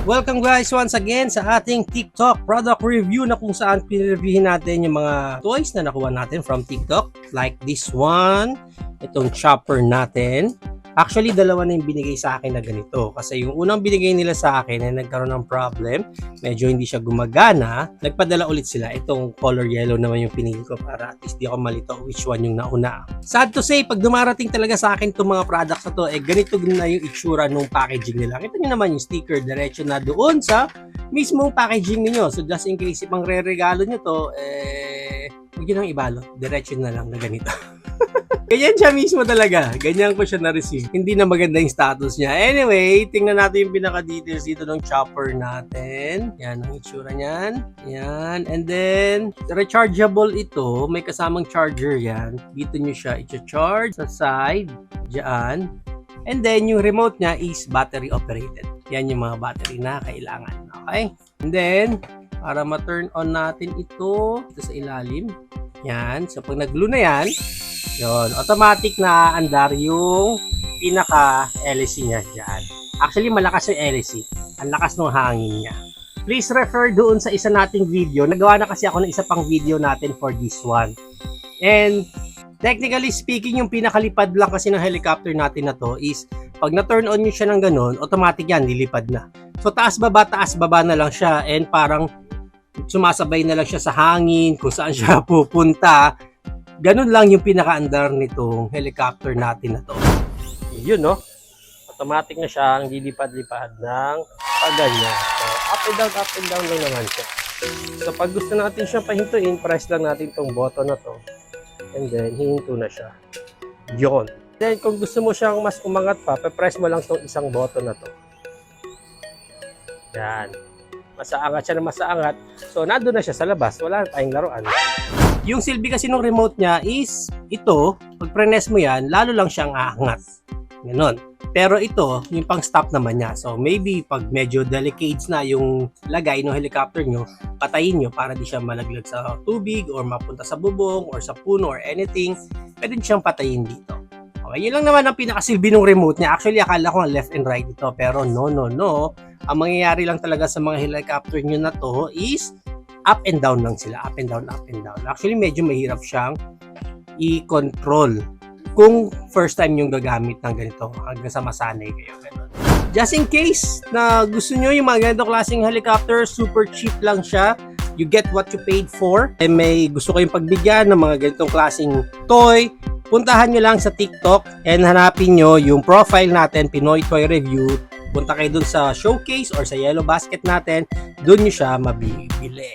Welcome guys once again sa ating TikTok product review na kung saan pinreviewin natin yung mga toys na nakuha natin from TikTok. Like this one, itong chopper natin. Actually, dalawa na yung binigay sa akin na ganito. Kasi yung unang binigay nila sa akin ay nagkaroon ng problem. Medyo hindi siya gumagana. Nagpadala ulit sila. Itong color yellow naman yung pinili ko para at least di ako malito which one yung nauna. Sad to say, pag dumarating talaga sa akin itong mga products na to, ganito na yung itsura ng packaging nila. Kita nyo naman yung sticker, diretso na doon sa mismong packaging niyo. So just in case ipang re-regalo nyo to, huwag nyo nang ibalot. Diretso na lang na ganito. Ganyan siya mismo talaga. Ganyan ko siya na-receive. Hindi na maganda yung status niya. Anyway, tingnan natin yung pinaka-details dito ng chopper natin. Yan ang itsura niyan. Yan. And then, rechargeable ito. May kasamang charger yan. Dito nyo siya i-charge sa side. Diyan. And then, yung remote niya is battery operated. Yan yung mga battery na kailangan. Okay? And then, para ma-turn on natin ito sa ilalim. Yan. So, pag nag-glue na yan, yun, automatic na andar yung pinaka-LC niya dyan. Actually, malakas yung LC. Ang lakas ng hangin niya. Please refer doon sa isa nating video. Nagawa na kasi ako ng isa pang video natin for this one. And, technically speaking, yung pinakalipad lang kasi ng helicopter natin na to is, pag na-turn on nyo siya ng ganun, automatic yan, lilipad na. So, taas baba na lang siya. And parang, sumasabay na lang siya sa hangin, kung saan siya pupunta. Ganun lang yung pinaka-andar nitong helicopter natin na to. Yun, no? Automatic na siya ang lilipad-lipad ng ganyan. So, up and down lang naman siya. So, pag gusto natin siya pahintuin, press lang natin tong button na to. And then, hihinto na siya. Yun. Then, kung gusto mo siyang mas umangat pa, press mo lang tong isang button na to. Yan. Masaangat siya na masaangat. So, nandun na siya sa labas. Wala tayong laruan. Yung silbi kasi ng remote niya is ito, pag pre-press mo yan, lalo lang siyang aangat. Ganon. Pero ito, yung pang stop naman niya. So maybe pag medyo delicate na yung lagay ng helicopter nyo, patayin nyo para di siya malaglag sa tubig or mapunta sa bubong or sa puno or anything. Pwede siyang patayin dito. Okay, yun lang naman ang pinakasilbi ng remote niya. Actually, akala ko left and right ito. Pero no. Ang mangyayari lang talaga sa mga helicopter nyo na to is up and down lang sila. Up and down. Actually, medyo mahirap siyang i-control kung first time yung gagamit ng ganito hanggang sa masanay kayo. Ganun. Just in case na gusto nyo yung mga ganito klaseng helicopter, super cheap lang siya. You get what you paid for. May gusto kayong pagbigyan ng mga ganitong klaseng toy, puntahan nyo lang sa TikTok and hanapin nyo yung profile natin, Pinoy Toy Review. Punta kayo dun sa showcase or sa yellow basket natin, dun nyo siya mabibili.